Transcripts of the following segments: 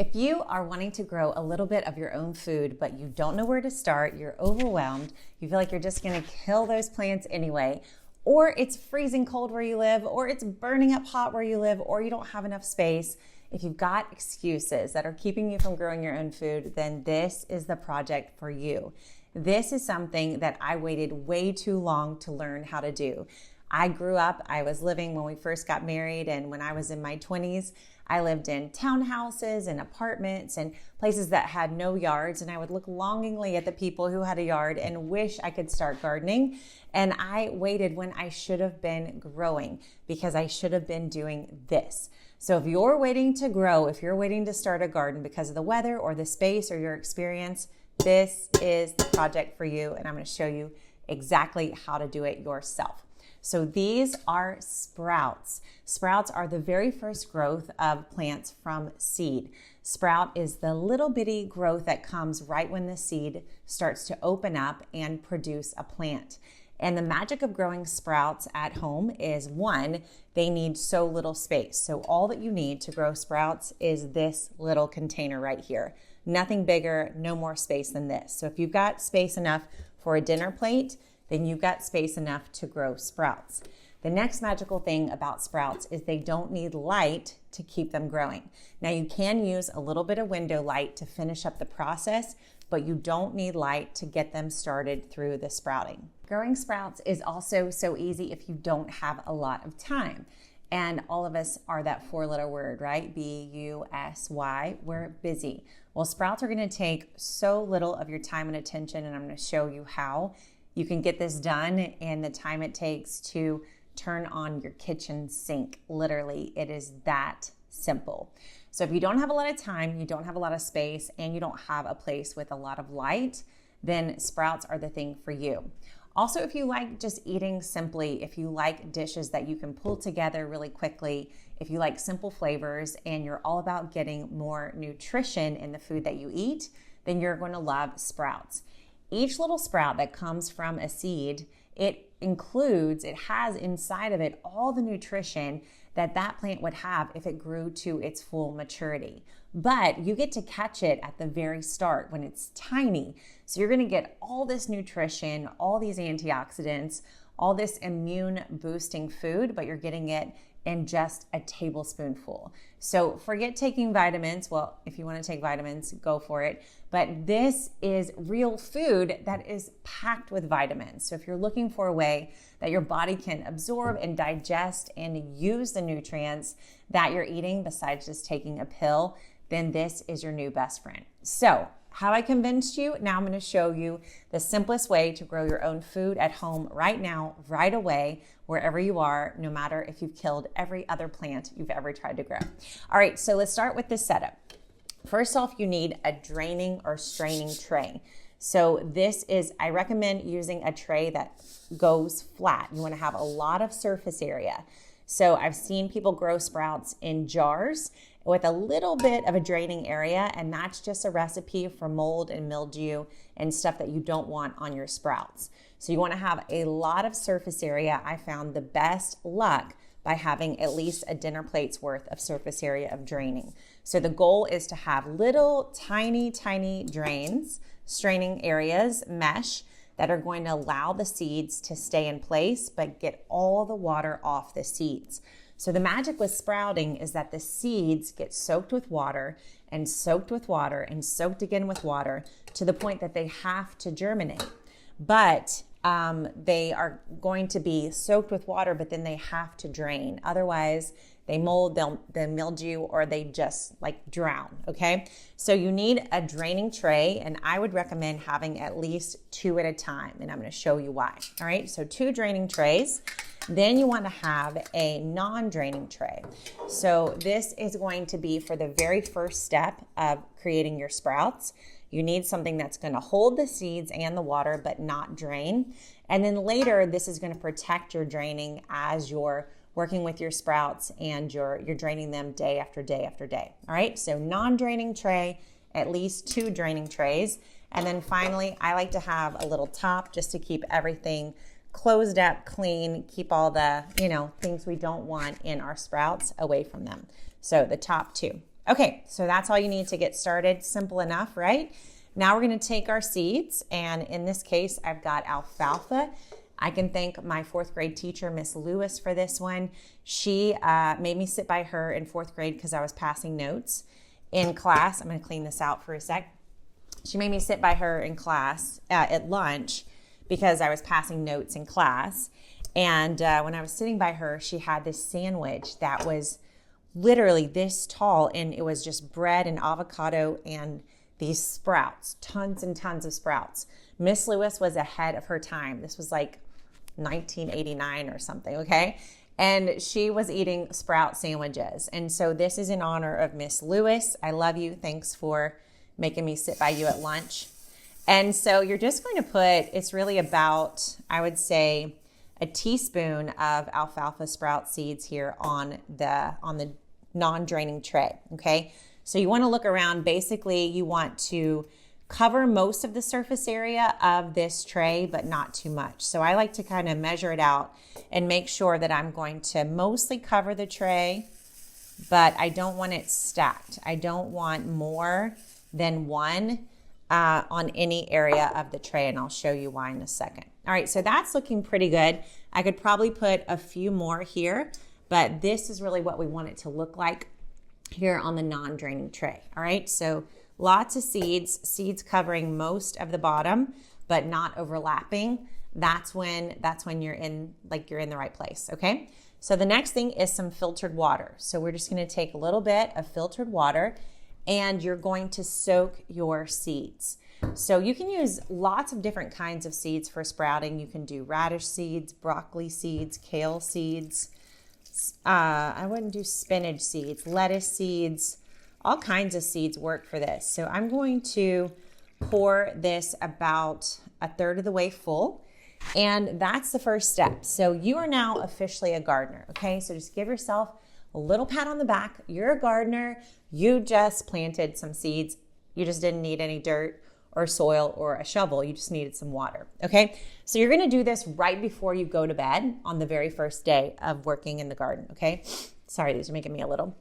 If you are wanting to grow a little bit of your own food, but you don't know where to start, you're overwhelmed, you feel like you're just gonna kill those plants anyway, or it's freezing cold where you live, or it's burning up hot where you live, or you don't have enough space, if you've got excuses that are keeping you from growing your own food, then this is the project for you. This is something that I waited way too long to learn how to do. I was living when we first got married, and when I was in my 20s, I lived in townhouses and apartments and places that had no yards, and I would look longingly at the people who had a yard and wish I could start gardening. And I waited when I should have been growing, because I should have been doing this. So if you're waiting to grow, if you're waiting to start a garden because of the weather or the space or your experience, this is the project for you, and I'm going to show you exactly how to do it yourself. So these are sprouts. Sprouts are the very first growth of plants from seed. Sprout is the little bitty growth that comes right when the seed starts to open up and produce a plant. And the magic of growing sprouts at home is, one, they need so little space. So all that you need to grow sprouts is this little container right here. Nothing bigger, no more space than this. So if you've got space enough for a dinner plate, then you've got space enough to grow sprouts. The next magical thing about sprouts is they don't need light to keep them growing. Now you can use a little bit of window light to finish up the process, but you don't need light to get them started through the sprouting. Growing sprouts is also so easy if you don't have a lot of time. And all of us are that 4-letter word, right? B-U-S-Y, we're busy. Well, sprouts are gonna take so little of your time and attention, and I'm gonna show you how you can get this done in the time it takes to turn on your kitchen sink. Literally, it is that simple. So if you don't have a lot of time, you don't have a lot of space, and you don't have a place with a lot of light, then sprouts are the thing for you. Also, if you like just eating simply, if you like dishes that you can pull together really quickly, if you like simple flavors and you're all about getting more nutrition in the food that you eat, then you're going to love sprouts. Each little sprout that comes from a seed, it has inside of it all the nutrition that plant would have if it grew to its full maturity. But you get to catch it at the very start when it's tiny. So you're gonna get all this nutrition, all these antioxidants, all this immune boosting food, but you're getting it in just a tablespoonful. So forget taking vitamins. Well, if you want to take vitamins, go for it. But this is real food that is packed with vitamins. So if you're looking for a way that your body can absorb and digest and use the nutrients that you're eating besides just taking a pill, then this is your new best friend. So have I convinced you? Now I'm going to show you the simplest way to grow your own food at home right now, right away, wherever you are, no matter if you've killed every other plant you've ever tried to grow. All right, so let's start with this setup. First off, you need a draining or straining tray. So I recommend using a tray that goes flat. You want to have a lot of surface area. So I've seen people grow sprouts in jars with a little bit of a draining area, and that's just a recipe for mold and mildew and stuff that you don't want on your sprouts. So you want to have a lot of surface area. I found the best luck by having at least a dinner plate's worth of surface area of draining. So the goal is to have little tiny drains, straining areas, mesh, that are going to allow the seeds to stay in place but get all the water off the seeds. So the magic with sprouting is that the seeds get soaked with water and soaked with water and soaked again with water to the point that they have to germinate. But they are going to be soaked with water, but then they have to drain. Otherwise, they mold, they'll mildew, or they just like drown, okay? So you need a draining tray, and I would recommend having at least 2 at a time, and I'm gonna show you why. All right, so 2 draining trays. Then you want to have a non-draining tray. So this is going to be for the very first step of creating your sprouts. You need something that's going to hold the seeds and the water but not drain. And then later, this is going to protect your draining as you're working with your sprouts and you're draining them day after day after day. All right, so non-draining tray, at least 2 draining trays. And then finally, I like to have a little top just to keep everything closed up, clean, keep all the, things we don't want in our sprouts away from them. So the top 2. Okay, so that's all you need to get started. Simple enough, right? Now we're gonna take our seeds, and in this case, I've got alfalfa. I can thank my 4th grade teacher, Miss Lewis, for this one. She made me sit by her in 4th grade because I was passing notes in class. I'm gonna clean this out for a sec. She made me sit by her in class at lunch because I was passing notes in class. And when I was sitting by her, she had this sandwich that was literally this tall, and it was just bread and avocado and these sprouts, tons and tons of sprouts. Miss Lewis was ahead of her time. This was like 1989 or something, okay? And she was eating sprout sandwiches. And so this is in honor of Miss Lewis. I love you. Thanks for making me sit by you at lunch. And so you're just going to put, it's really about, I would say, a teaspoon of alfalfa sprout seeds here on the non-draining tray, okay? So you want to look around. Basically, you want to cover most of the surface area of this tray, but not too much. So I like to kind of measure it out and make sure that I'm going to mostly cover the tray, but I don't want it stacked. I don't want more than one on any area of the tray, and I'll show you why in a second. All right, so that's looking pretty good. I could probably put a few more here, but this is really what we want it to look like here on the non-draining tray. All right, so lots of seeds covering most of the bottom, but not overlapping. That's when you're in the right place, okay? So the next thing is some filtered water. So we're just gonna take a little bit of filtered water, and you're going to soak your seeds. So you can use lots of different kinds of seeds for sprouting. You can do radish seeds, broccoli seeds, kale seeds. I wouldn't do spinach seeds, lettuce seeds, all kinds of seeds work for this. So I'm going to pour this about a third of the way full, and that's the first step. So you are now officially a gardener, okay? So just give yourself a little pat on the back. You're a gardener. You just planted some seeds. You just didn't need any dirt or soil or a shovel. You just needed some water, okay? So you're gonna do this right before you go to bed on the very first day of working in the garden, okay? Sorry, these are making me a little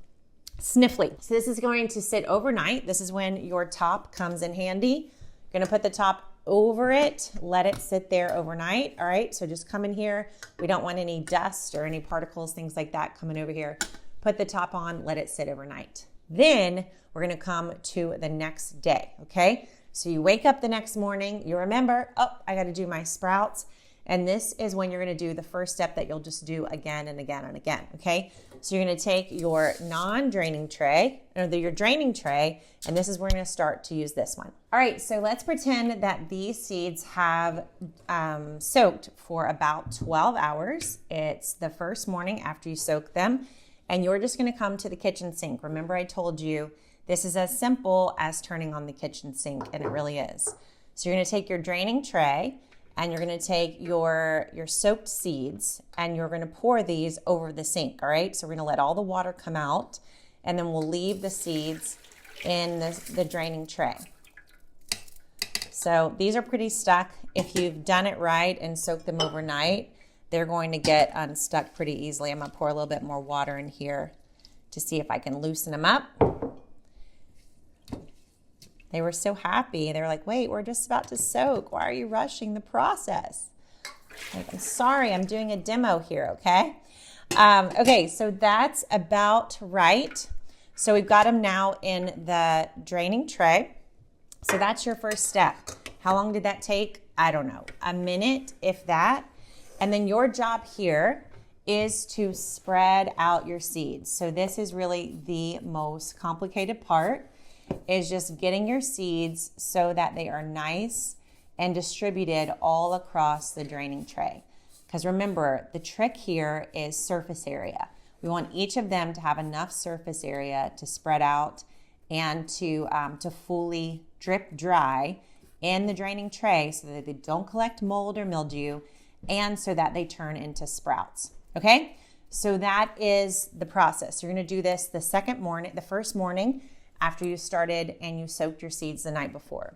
sniffly. So this is going to sit overnight. This is when your top comes in handy. You're gonna put the top over it, let it sit there overnight, all right? So just come in here. We don't want any dust or any particles, things like that coming over here. Put the top on, let it sit overnight. Then we're gonna come to the next day, okay? So you wake up the next morning, you remember, oh, I gotta do my sprouts. And this is when you're gonna do the first step that you'll just do again and again and again, okay? So you're gonna take your non-draining tray, or your draining tray, and this is where we're gonna start to use this one. All right, so let's pretend that these seeds have soaked for about 12 hours. It's the first morning after you soak them, and you're just gonna come to the kitchen sink. Remember I told you, this is as simple as turning on the kitchen sink, and it really is. So you're gonna take your draining tray, and you're gonna take your soaked seeds, and you're gonna pour these over the sink, all right? So we're gonna let all the water come out, and then we'll leave the seeds in the draining tray. So these are pretty stuck. If you've done it right and soaked them overnight, they're going to get unstuck pretty easily. I'm gonna pour a little bit more water in here to see if I can loosen them up. They were so happy. They were like, wait, we're just about to soak. Why are you rushing the process? Like, I'm sorry, I'm doing a demo here, okay? Okay, so that's about right. So we've got them now in the draining tray. So that's your first step. How long did that take? I don't know, a minute, if that. And then your job here is to spread out your seeds. So this is really the most complicated part, is just getting your seeds so that they are nice and distributed all across the draining tray. Because remember, the trick here is surface area. We want each of them to have enough surface area to spread out and to fully drip dry in the draining tray so that they don't collect mold or mildew, and so that they turn into sprouts, okay? So that is the process. You're gonna do this the first morning after you started and you soaked your seeds the night before.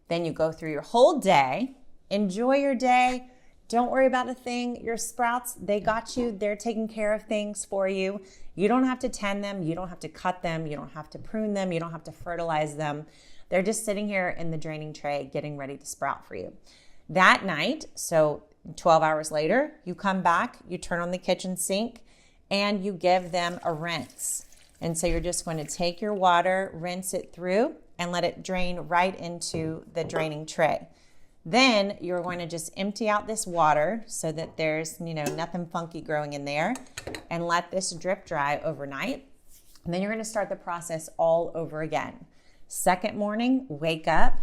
Then you go through your whole day, enjoy your day, Don't worry about a thing. Your sprouts, they got you. They're taking care of things for you. You don't have to tend them. You don't have to cut them. You don't have to prune them. You don't have to fertilize them. They're just sitting here in the draining tray getting ready to sprout for you. That night, so 12 hours later, you come back, you turn on the kitchen sink, and you give them a rinse. And so you're just going to take your water, rinse it through, and let it drain right into the draining tray. Then you're going to just empty out this water so that there's, nothing funky growing in there, and let this drip dry overnight. And then you're going to start the process all over again. Second morning, wake up,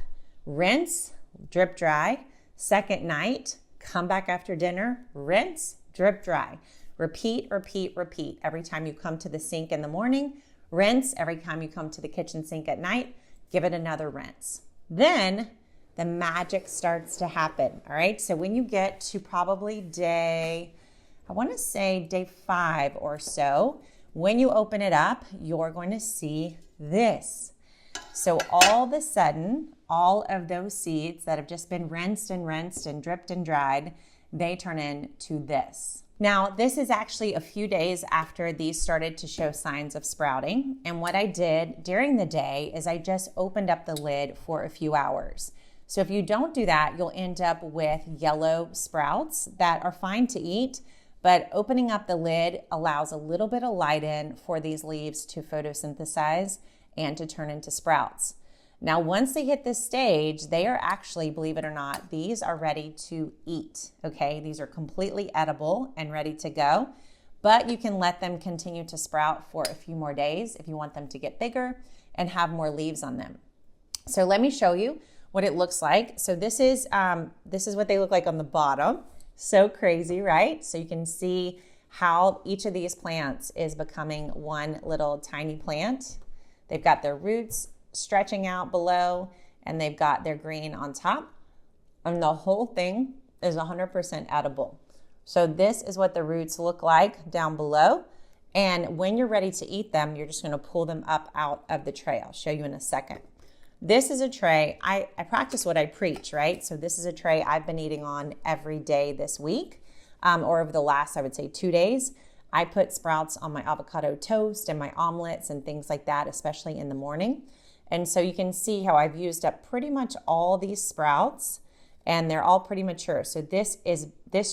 rinse, drip dry. Second night, come back after dinner, rinse, drip dry. Repeat, repeat, repeat. Every time you come to the sink in the morning, rinse. Every time you come to the kitchen sink at night, give it another rinse. Then the magic starts to happen, all right? So when you get to probably day 5 or so, when you open it up, you're going to see this. So all of a sudden, all of those seeds that have just been rinsed and dripped and dried, they turn into this. Now, this is actually a few days after these started to show signs of sprouting. And what I did during the day is I just opened up the lid for a few hours. So if you don't do that, you'll end up with yellow sprouts that are fine to eat, but opening up the lid allows a little bit of light in for these leaves to photosynthesize and to turn into sprouts. Now, once they hit this stage, they are actually, believe it or not, these are ready to eat, okay? These are completely edible and ready to go, but you can let them continue to sprout for a few more days if you want them to get bigger and have more leaves on them. So let me show you what it looks like. So this is what they look like on the bottom. So crazy, right? So you can see how each of these plants is becoming one little tiny plant. They've got their roots stretching out below, and they've got their green on top, and the whole thing is 100% edible. So this is what the roots look like down below, and when you're ready to eat them, you're just going to pull them up out of the tray. I'll show you in a second. This is a tray, I practice what I preach, right? So this is a tray I've been eating on every day this week, or over the last, I would say, 2 days. I put sprouts on my avocado toast and my omelets and things like that, especially in the morning. And so you can see how I've used up pretty much all these sprouts, and they're all pretty mature. So this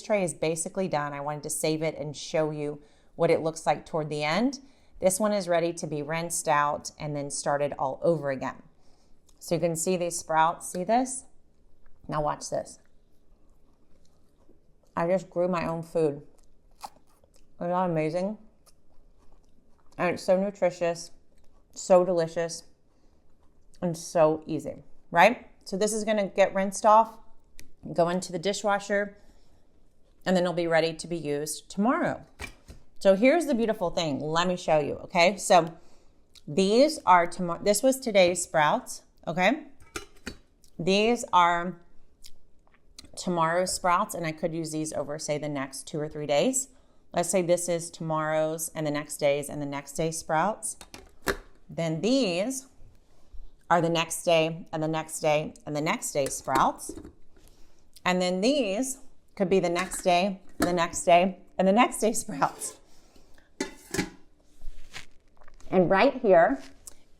tray is basically done. I wanted to save it and show you what it looks like toward the end. This one is ready to be rinsed out and then started all over again. So you can see these sprouts, see this? Now watch this. I just grew my own food. Isn't that amazing? And it's so nutritious, so delicious, and so easy, right? So this is gonna get rinsed off, go into the dishwasher, and then it'll be ready to be used tomorrow. So here's the beautiful thing. Let me show you, okay? So these are, this was today's sprouts, okay? These are tomorrow's sprouts, and I could use these over, say, the next 2 or 3 days. Let's say this is tomorrow's and the next day's and the next day's sprouts. Then these are the next day and the next day and the next day's sprouts. And then these could be the next day and the next day and the next day's sprouts. And right here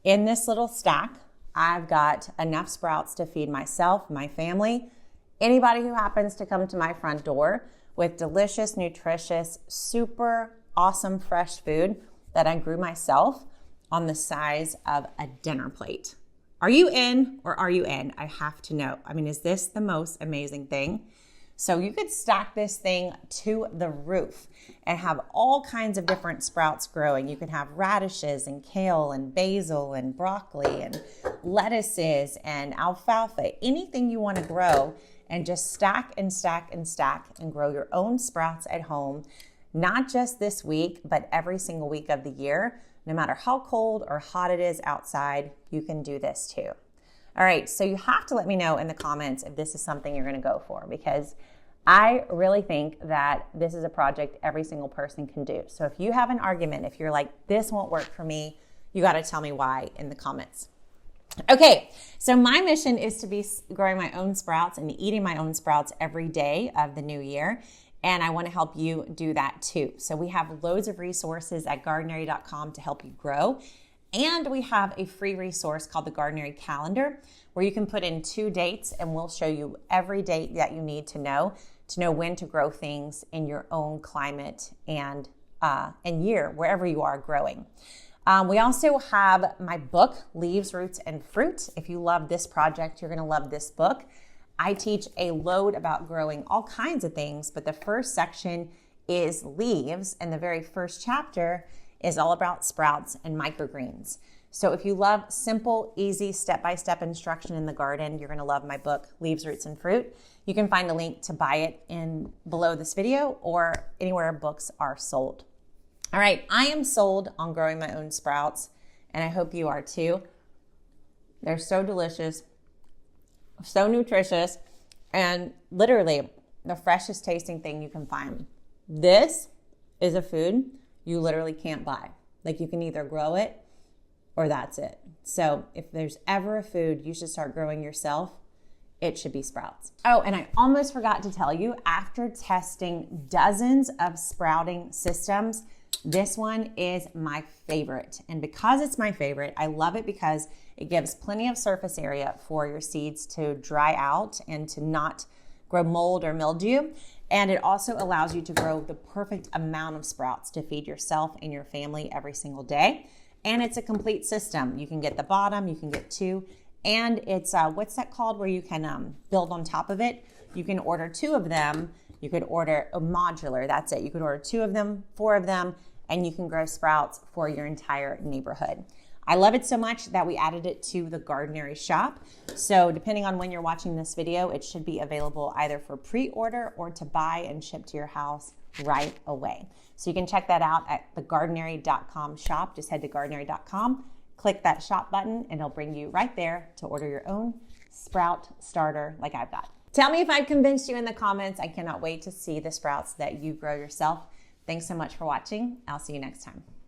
in this little stack, I've got enough sprouts to feed myself, my family, anybody who happens to come to my front door with delicious, nutritious, super awesome fresh food that I grew myself on the size of a dinner plate. Are you in or are you in? I have to know. I mean, is this the most amazing thing? So you could stack this thing to the roof and have all kinds of different sprouts growing. You could have radishes and kale and basil and broccoli and lettuces and alfalfa, anything you want to grow, and just stack and stack and stack and grow your own sprouts at home, not just this week, but every single week of the year. No matter how cold or hot it is outside, you can do this too. All right, so you have to let me know in the comments if this is something you're gonna go for, because I really think that this is a project every single person can do. So if you have an argument, if you're like, this won't work for me, you gotta tell me why in the comments. Okay, so my mission is to be growing my own sprouts and eating my own sprouts every day of the new year. And I want to help you do that too. So we have loads of resources at gardenary.com to help you grow. And we have a free resource called the Gardenary Calendar, where you can put in 2 dates and we'll show you every date that you need to know when to grow things in your own climate and year, wherever you are growing. We also have my book, Leaves, Roots, and Fruit. If you love this project, you're going to love this book. I teach a load about growing all kinds of things, but the first section is leaves, and the very first chapter is all about sprouts and microgreens. So if you love simple, easy, step-by-step instruction in the garden, you're going to love my book, Leaves, Roots, and Fruit. You can find a link to buy it below this video or anywhere books are sold. All right, I am sold on growing my own sprouts, and I hope you are too. They're so delicious, so nutritious, and literally the freshest tasting thing you can find. This is a food you literally can't buy. Like, you can either grow it or that's it. So if there's ever a food you should start growing yourself, it should be sprouts. Oh, and I almost forgot to tell you, after testing dozens of sprouting systems, this one is my favorite. And because it's my favorite, I love it because it gives plenty of surface area for your seeds to dry out and to not grow mold or mildew. And it also allows you to grow the perfect amount of sprouts to feed yourself and your family every single day. And it's a complete system. You can get the bottom, you can get 2, and it's, what's that called, where you can build on top of it? You can order 2 of them. You could order a modular, that's it. You could order 2 of them, 4 of them, and you can grow sprouts for your entire neighborhood. I love it so much that we added it to the Gardenary shop. So depending on when you're watching this video, it should be available either for pre-order or to buy and ship to your house right away. So you can check that out at the gardenary.com shop. Just head to gardenary.com, click that shop button, and it'll bring you right there to order your own sprout starter like I've got. Tell me if I've convinced you in the comments. I cannot wait to see the sprouts that you grow yourself. Thanks so much for watching. I'll see you next time.